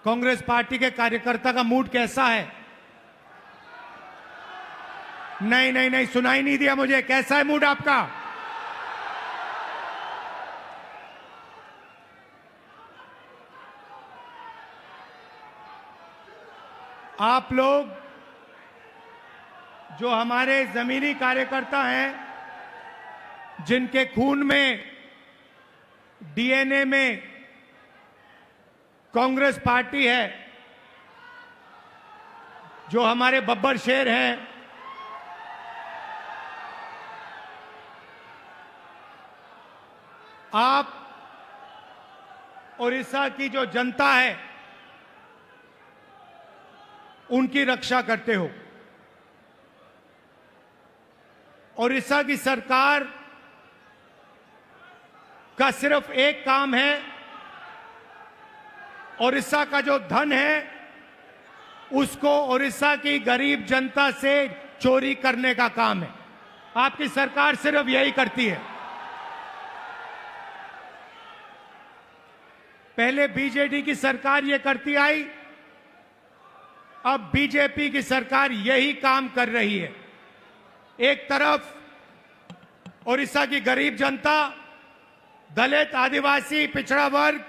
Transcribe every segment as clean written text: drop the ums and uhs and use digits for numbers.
Congress party के कार्यकर्ता का मूड कैसा है? नहीं नहीं नहीं, सुनाई नहीं दिया मुझे। कैसा है मूड आपका? आप लोग जो हमारे जमीनी कार्यकर्ता हैं, जिनके खून में, डीएनए में कांग्रेस पार्टी है, जो हमारे बब्बर शेर हैं, आप ओडिशा की जो जनता है उनकी रक्षा करते हो। ओडिशा की सरकार का सिर्फ एक काम है, ओडिशा का जो धन है उसको ओडिशा की गरीब जनता से चोरी करने का काम है। आपकी सरकार सिर्फ यही करती है। पहले बीजेडी की सरकार ये करती आई, अब बीजेपी की सरकार यही काम कर रही है। एक तरफ ओडिशा की गरीब जनता, दलित, आदिवासी, पिछड़ा वर्ग,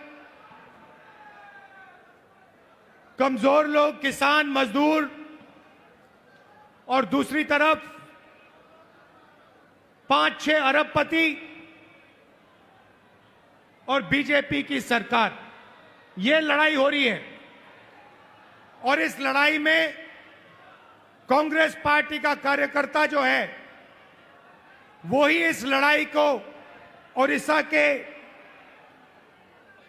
कमजोर लोग, किसान, मजदूर, और दूसरी तरफ 5-6 अरबपति और बीजेपी की सरकार। ये लड़ाई हो रही है और इस लड़ाई में कांग्रेस पार्टी का कार्यकर्ता जो है वही इस लड़ाई को ओडिशा के,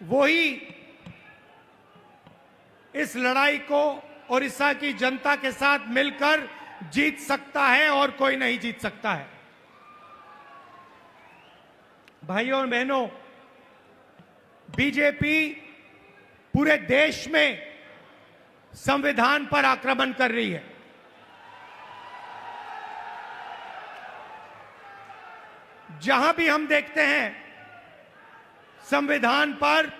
वही इस लड़ाई को ओडिशा की जनता के साथ मिलकर जीत सकता है और कोई नहीं जीत सकता है। भाइयों और बहनों, बीजेपी पूरे देश में संविधान पर आक्रमण कर रही है। जहां भी हम देखते हैं संविधान पर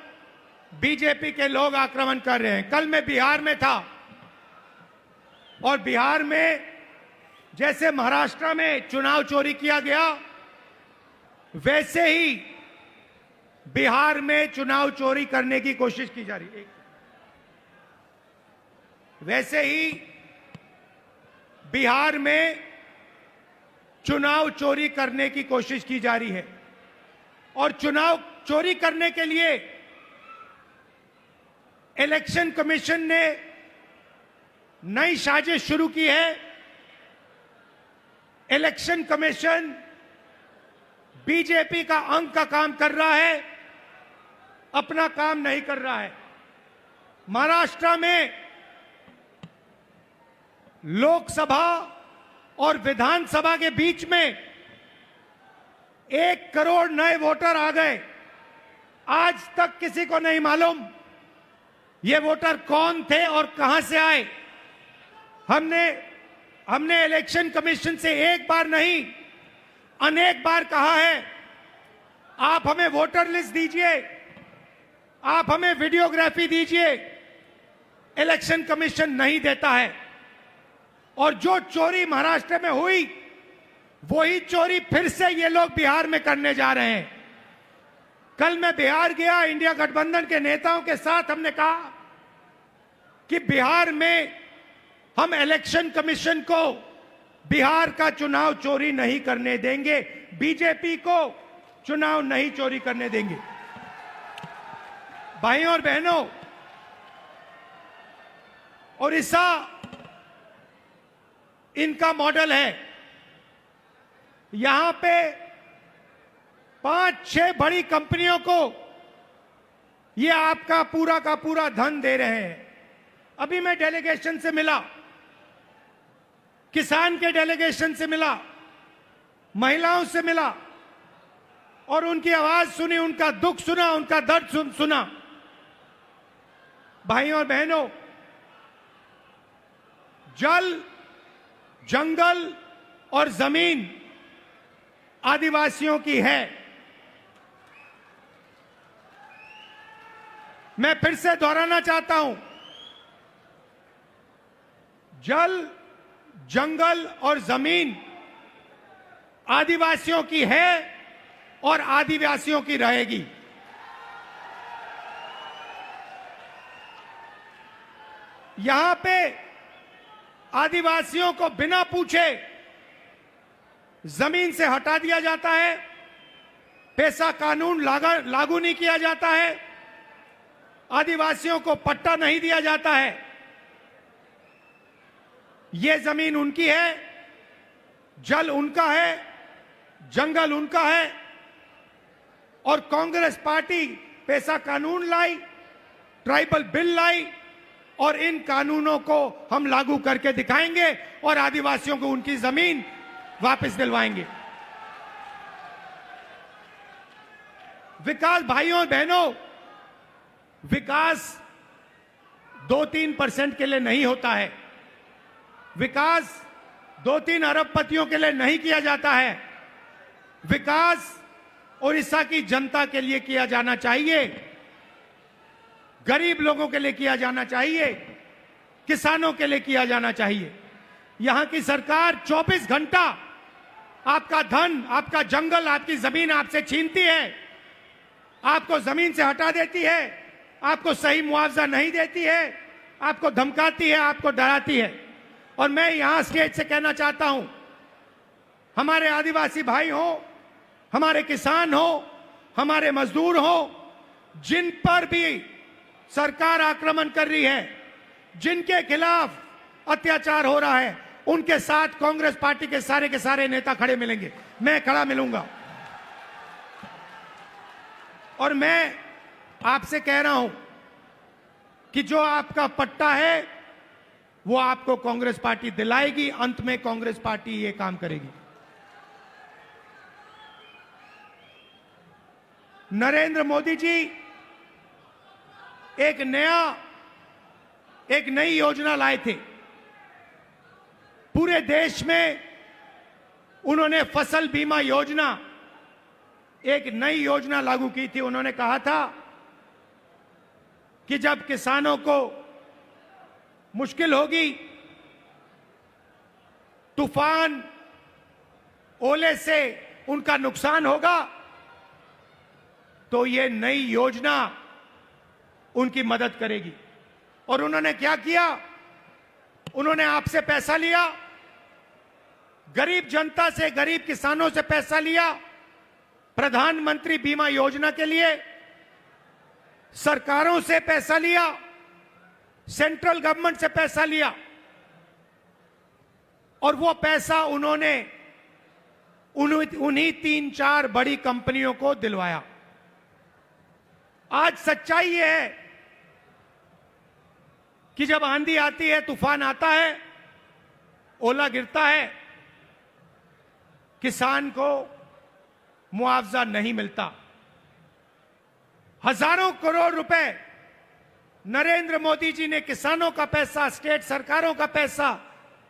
बीजेपी के लोग आक्रमण कर रहे हैं। कल मैं बिहार में था और बिहार में जैसे महाराष्ट्र में चुनाव चोरी किया गया, वैसे ही बिहार में चुनाव चोरी करने की कोशिश की जा रही है। वैसे ही बिहार में चुनाव चोरी करने की कोशिश की जा रही है और चुनाव चोरी करने के लिए इलेक्शन कमीशन ने नई साजिश शुरू की है। इलेक्शन कमीशन बीजेपी का अंग का काम कर रहा है, अपना काम नहीं कर रहा है। महाराष्ट्र में लोकसभा और विधानसभा के बीच में 1 करोड़ नए वोटर आ गए। आज तक किसी को नहीं मालूम ये वोटर कौन थे और कहां से आए। हमने इलेक्शन कमीशन से एक बार नहीं, अनेक बार कहा है, आप हमें वोटर लिस्ट दीजिए, आप हमें वीडियोग्राफी दीजिए। इलेक्शन कमीशन नहीं देता है और जो चोरी महाराष्ट्र में हुई वही चोरी फिर से ये लोग बिहार में करने जा रहे हैं। कल मैं बिहार गया, इंडिया गठबंधन के नेताओं के साथ हमने कहा कि बिहार में हम इलेक्शन कमीशन को बिहार का चुनाव चोरी नहीं करने देंगे, बीजेपी को चुनाव नहीं चोरी करने देंगे। भाइयों और बहनों, ओडिशा इनका मॉडल है। यहां पे 5-6 बड़ी कंपनियों को ये आपका पूरा का पूरा धन दे रहे हैं। अभी मैं डेलीगेशन से मिला, किसान के डेलीगेशन से मिला, महिलाओं से मिला और उनकी आवाज सुनी, उनका दुख सुना, उनका दर्द सुना। भाइयों और बहनों, जल, जंगल और जमीन आदिवासियों की है। मैं फिर से दोहराना चाहता हूं, जल, जंगल और जमीन आदिवासियों की है और आदिवासियों की रहेगी। यहां पे आदिवासियों को बिना पूछे जमीन से हटा दिया जाता है, पेशा कानून लागू नहीं किया जाता है, आदिवासियों को पट्टा नहीं दिया जाता है। ये जमीन उनकी है, जल उनका है, जंगल उनका है। और कांग्रेस पार्टी पेशा कानून लाई, ट्राइबल बिल लाई और इन कानूनों को हम लागू करके दिखाएंगे और आदिवासियों को उनकी जमीन वापस दिलवाएंगे। विकास भाइयों और बहनों, विकास 2-3% के लिए नहीं होता है। विकास 2-3 अरबपतियों के लिए नहीं किया जाता है। विकास उड़ीसा की जनता के लिए किया जाना चाहिए, गरीब लोगों के लिए किया जाना चाहिए, किसानों के लिए किया जाना चाहिए। यहां की सरकार 24 घंटा आपका धन, आपका जंगल, आपकी जमीन आपसे छीनती है, आपको जमीन से हटा देती है, आपको सही मुआवजा नहीं देती है, आपको धमकाती है, आपको डराती है। और मैं यहां स्टेज से कहना चाहता हूं, हमारे आदिवासी भाई हो, हमारे किसान हो, हमारे मजदूर हो, जिन पर भी सरकार आक्रमण कर रही है, जिनके खिलाफ अत्याचार हो रहा है, उनके साथ कांग्रेस पार्टी के सारे नेता खड़े मिलेंगे। मैं खड़ा मिलूंगा। और मैं आपसे कह रहा हूं कि जो आपका पट्टा है वो आपको कांग्रेस पार्टी दिलाएगी। अंत में कांग्रेस पार्टी ये काम करेगी। नरेंद्र मोदी जी एक नई योजना लाए थे। पूरे देश में उन्होंने फसल बीमा योजना, एक नई योजना लागू की थी। उन्होंने कहा था कि जब किसानों को मुश्किल होगी, तूफान, ओले से उनका नुकसान होगा, तो ये नई योजना उनकी मदद करेगी। और उन्होंने क्या किया? उन्होंने आपसे पैसा लिया, गरीब जनता से, गरीब किसानों से पैसा लिया, प्रधानमंत्री बीमा योजना के लिए सरकारों से पैसा लिया, सेंट्रल गवर्नमेंट से पैसा लिया, और वो पैसा उन्होंने उन्हीं 3-4 बड़ी कंपनियों को दिलवाया। आज सच्चाई यह है कि जब आंधी आती है, तूफान आता है, ओला गिरता है, किसान को मुआवजा नहीं मिलता। हजारों करोड़ रुपए नरेंद्र मोदी जी ने किसानों का पैसा, स्टेट सरकारों का पैसा,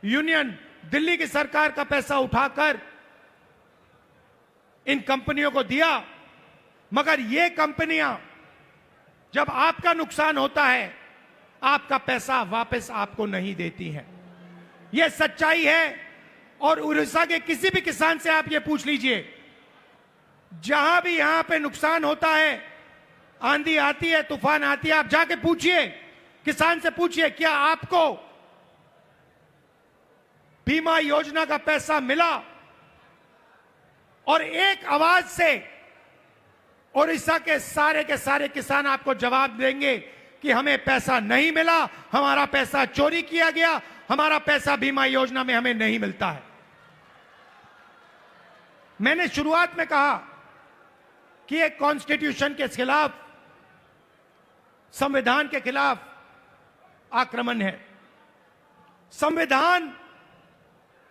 यूनियन दिल्ली की सरकार का पैसा उठाकर इन कंपनियों को दिया। मगर ये कंपनियां, जब आपका नुकसान होता है, आपका पैसा वापस आपको नहीं देती हैं। यह सच्चाई है। और उड़ीसा के किसी भी किसान से आप ये पूछ लीजिए, जहां भी यहां पे नुकसान होता है, आंधी आती है, तूफान आती है, आप जाके पूछिए, किसान से पूछिए, क्या आपको बीमा योजना का पैसा मिला? और एक आवाज से उड़ीसा के सारे किसान आपको जवाब देंगे कि हमें पैसा नहीं मिला, हमारा पैसा चोरी किया गया, हमारा पैसा बीमा योजना में हमें नहीं मिलता है। मैंने शुरुआत में कहा कि एक कॉन्स्टिट्यूशन के खिलाफ, संविधान के खिलाफ आक्रमण है। संविधान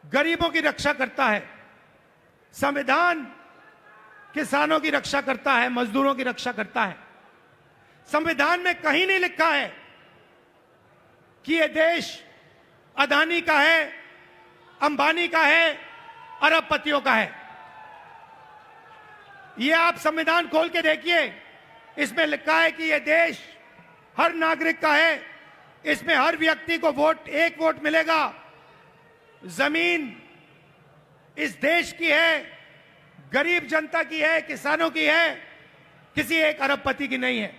गरीबों की रक्षा करता है, संविधान किसानों की रक्षा करता है, मजदूरों की रक्षा करता है। संविधान में कहीं नहीं लिखा है कि यह देश अदानी का है, अंबानी का है, अरबपतियों का है। ये आप संविधान खोल के देखिए, इसमें लिखा है कि यह देश हर नागरिक का है, इसमें हर व्यक्ति को एक वोट मिलेगा। जमीन इस देश की है, गरीब जनता की है, किसानों की है, किसी एक अरबपति की नहीं है।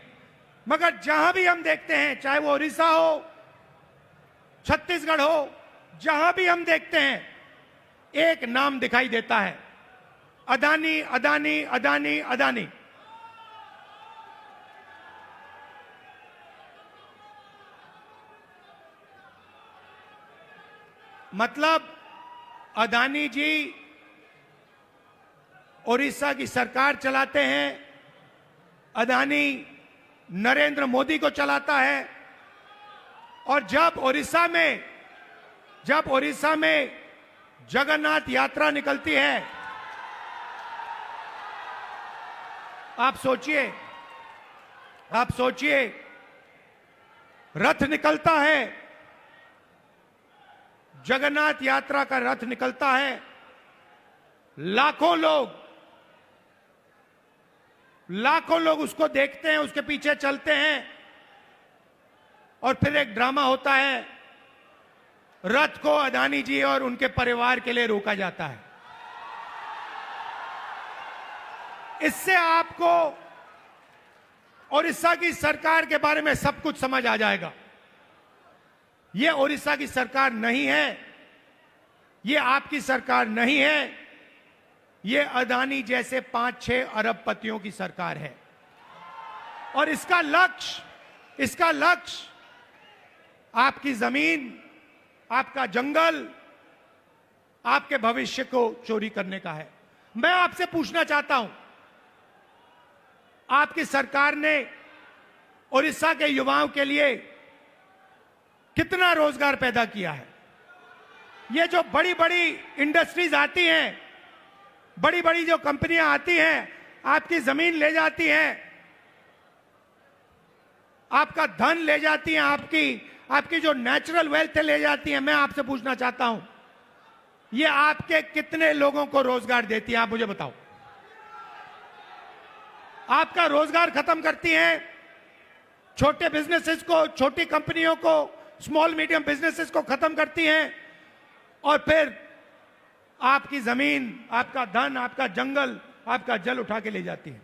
मगर जहां भी हम देखते हैं, चाहे वो उड़ीसा हो, छत्तीसगढ़ हो, जहां भी हम देखते हैं, एक नाम दिखाई देता है, अदानी अदानी अदानी अदानी। मतलब अदानी जी उड़ीसा की सरकार चलाते हैं, अदानी नरेंद्र मोदी को चलाता है। और जब उड़ीसा में जगन्नाथ यात्रा निकलती है, आप सोचिए रथ निकलता है, जगन्नाथ यात्रा का रथ निकलता है, लाखों लोग उसको देखते हैं, उसके पीछे चलते हैं, और फिर एक ड्रामा होता है, रथ को अदानी जी और उनके परिवार के लिए रोका जाता है। इससे आपको उड़ीसा की सरकार के बारे में सब कुछ समझ आ जाएगा। यह उड़ीसा की सरकार नहीं है, यह आपकी सरकार नहीं है, यह अदानी जैसे 5-6 अरबपतियों की सरकार है। और इसका लक्ष्य आपकी जमीन, आपका जंगल, आपके भविष्य को चोरी करने का है। मैं आपसे पूछना चाहता हूं, आपकी सरकार ने उड़ीसा के युवाओं के लिए कितना रोजगार पैदा किया है? ये जो बड़ी बड़ी इंडस्ट्रीज आती हैं, बड़ी बड़ी जो कंपनियां आती हैं, आपकी जमीन ले जाती हैं, आपका धन ले जाती हैं, आपकी जो नेचुरल वेल्थ ले जाती हैं। मैं आपसे पूछना चाहता हूं, ये आपके कितने लोगों को रोजगार देती हैं? आप मुझे बताओ। आपका रोजगार खत्म करती हैं, छोटे बिजनेसेस को, छोटी कंपनियों को, स्मॉल मीडियम बिजनेसेस को खत्म करती हैं, और फिर आपकी जमीन, आपका धन, आपका जंगल, आपका जल उठा के ले जाती है।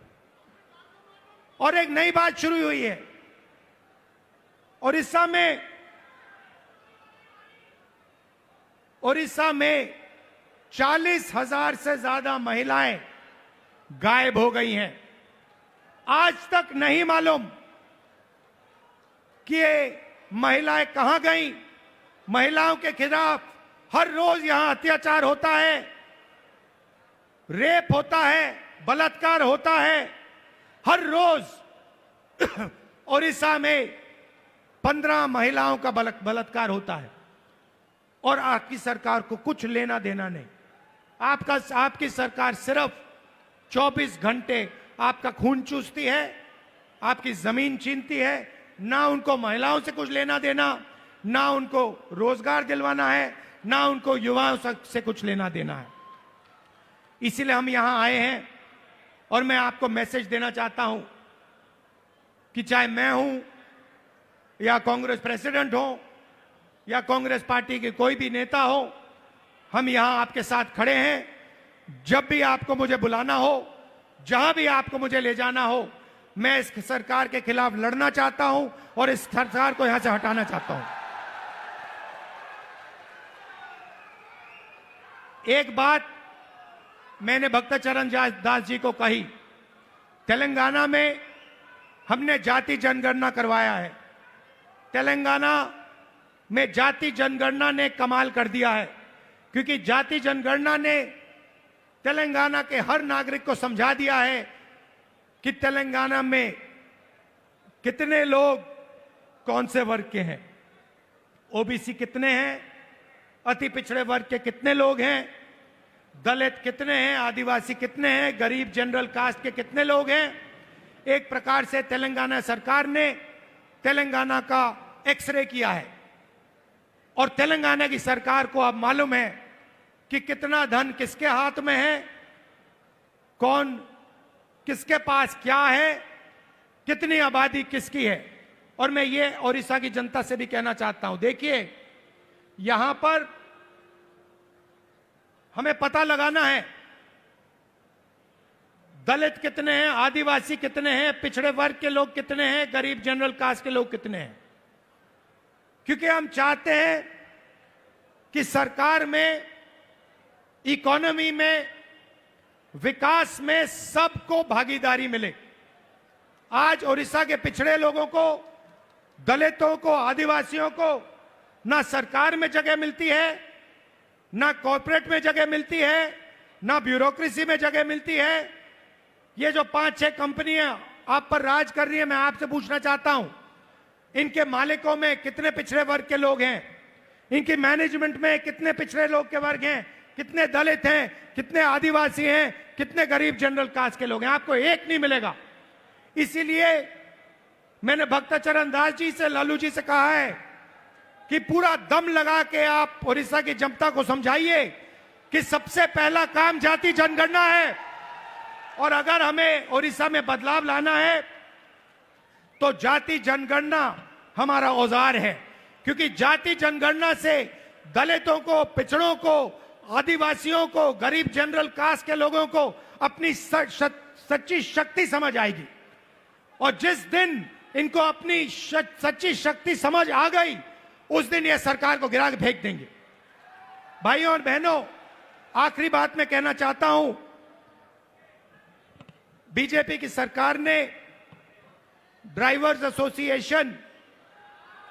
और एक नई बात शुरू हुई है, उड़ीसा में 40,000 से ज्यादा महिलाएं गायब हो गई हैं। आज तक नहीं मालूम कि ये महिलाएं कहां गईं। महिलाओं के खिलाफ हर रोज यहां अत्याचार होता है, रेप होता है, बलात्कार होता है। हर रोज उड़ीसा में 15 महिलाओं का बलात्कार होता है, और आपकी सरकार को कुछ लेना देना नहीं। आपकी सरकार सिर्फ 24 घंटे आपका खून चूसती है, आपकी जमीन छीनती है। ना उनको महिलाओं से कुछ लेना देना, ना उनको रोजगार दिलवाना है, ना उनको युवाओं से कुछ लेना देना है। इसीलिए हम यहां आए हैं, और मैं आपको मैसेज देना चाहता हूं कि चाहे मैं हूं, या कांग्रेस प्रेसिडेंट हो, या कांग्रेस पार्टी के कोई भी नेता हो, हम यहां आपके साथ खड़े हैं। जब भी आपको मुझे बुलाना हो, जहां भी आपको मुझे ले जाना हो, मैं इस सरकार के खिलाफ लड़ना चाहता हूं, और इस सरकार को यहां से हटाना चाहता हूं। एक बात मैंने भक्तचरण दास जी को कही, तेलंगाना में हमने जाति जनगणना करवाया है। तेलंगाना में जाति जनगणना ने कमाल कर दिया है, क्योंकि जाति जनगणना ने तेलंगाना के हर नागरिक को समझा दिया है कि तेलंगाना में कितने लोग कौन से वर्ग के हैं, ओबीसी कितने हैं, अति पिछड़े वर्ग के कितने लोग हैं, दलित कितने हैं, आदिवासी कितने हैं, गरीब जनरल कास्ट के कितने लोग हैं। एक प्रकार से तेलंगाना सरकार ने तेलंगाना का एक्सरे किया है, और तेलंगाना की सरकार को अब मालूम है कि कितना धन किसके हाथ में है, कौन किसके पास क्या है, कितनी आबादी किसकी है। और मैं ये ओडिशा की जनता से भी कहना चाहता हूं, देखिए यहां पर हमें पता लगाना है दलित कितने हैं, आदिवासी कितने हैं, पिछड़े वर्ग के लोग कितने हैं, गरीब जनरल कास्ट के लोग कितने हैं। क्योंकि हम चाहते हैं कि सरकार में, इकोनॉमी में, विकास में सबको भागीदारी मिले। आज ओडिशा के पिछड़े लोगों को, दलितों को, आदिवासियों को ना सरकार में जगह मिलती है, ना कॉर्पोरेट में जगह मिलती है, ना ब्यूरोक्रेसी में जगह मिलती है। ये जो 5-6 कंपनियां आप पर राज कर रही है, मैं आपसे पूछना चाहता हूं, इनके मालिकों में कितने पिछड़े वर्ग के लोग हैं? इनकी मैनेजमेंट में कितने पिछड़े लोग के वर्ग हैं? कितने दलित हैं? कितने आदिवासी हैं? कितने गरीब जनरल कास्ट के लोग हैं? आपको एक नहीं मिलेगा। इसीलिए मैंने भक्तचरण दास जी से, लालू जी से कहा है कि पूरा दम लगा के आप ओडिशा की जनता को समझाइए कि सबसे पहला काम जाति जनगणना है, और अगर हमें ओडिशा में बदलाव लाना है तो जाति जनगणना हमारा औजार है। क्योंकि जाति जनगणना से दलितों को, पिछड़ों को, आदिवासियों को, गरीब जनरल कास्ट के लोगों को अपनी सच्ची शक्ति समझ आएगी। और जिस दिन इनको अपनी सच्ची शक्ति समझ आ गई, उस दिन ये सरकार को गिरा के फेंक देंगे। भाइयों और बहनों, आखिरी बात मैं कहना चाहता हूं, बीजेपी की सरकार ने ड्राइवर्स एसोसिएशन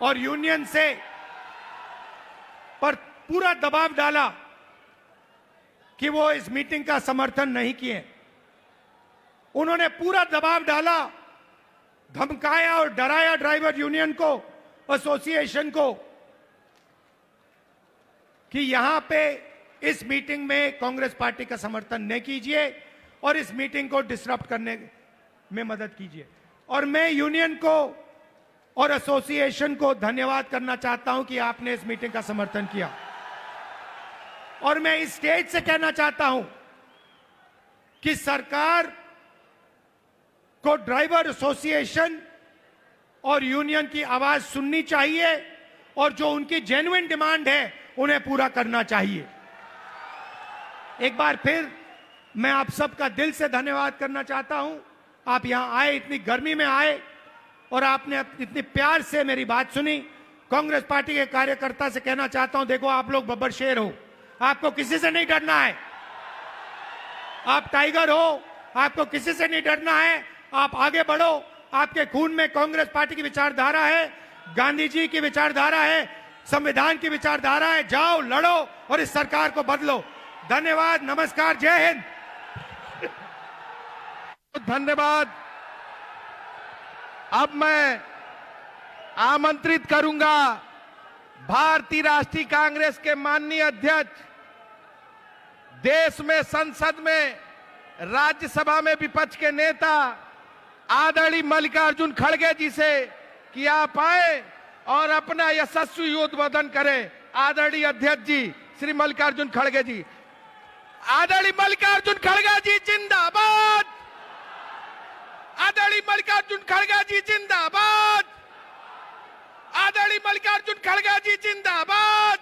और यूनियन से पर पूरा दबाव डाला कि वो इस मीटिंग का समर्थन नहीं किए। उन्होंने पूरा दबाव डाला, धमकाया और डराया ड्राइवर यूनियन को, एसोसिएशन को, कि यहां पे इस मीटिंग में कांग्रेस पार्टी का समर्थन न कीजिए और इस मीटिंग को डिसरप्ट करने में मदद कीजिए। और मैं यूनियन को और एसोसिएशन को धन्यवाद करना चाहता हूं कि आपने इस मीटिंग का समर्थन किया। और मैं इस स्टेज से कहना चाहता हूं कि सरकार को ड्राइवर एसोसिएशन और यूनियन की आवाज सुननी चाहिए और जो उनकी जेन्युइन डिमांड है उन्हें पूरा करना चाहिए। एक बार फिर मैं आप सबका दिल से धन्यवाद करना चाहता हूं। आप यहां आए, इतनी गर्मी में आए और आपने इतनी प्यार से मेरी बात सुनी। कांग्रेस पार्टी के कार्यकर्ता से कहना चाहता हूं, देखो आप लोग बब्बर शेर हो, आपको किसी से नहीं डरना है। आप टाइगर हो, आपको किसी से नहीं डरना है। आप आगे बढ़ो, आपके खून में कांग्रेस पार्टी की विचारधारा है, गांधी जी की विचारधारा है, संविधान की विचारधारा है। जाओ, लड़ो और इस सरकार को बदलो। धन्यवाद, नमस्कार, जय हिंद। धन्यवाद। अब मैं आमंत्रित करूंगा भारतीय राष्ट्रीय कांग्रेस के माननीय अध्यक्ष, देश में संसद में, राज्यसभा में विपक्ष के नेता आदरणीय मल्लिकार्जुन खड़गे जी से कि आप आए और अपना यशस्वी उद्बोधन करें। आदरणीय अध्यक्ष जी श्री मल्लिकार्जुन खड़गे जी। आदरणीय मल्लिकार्जुन खड़गे जी जिंदाबाद। आदरणीय मल्लिकार्जुन खड़गे जी जिंदाबाद। आदरणीय मल्लिकार्जुन खड़गे जी जिंदाबाद।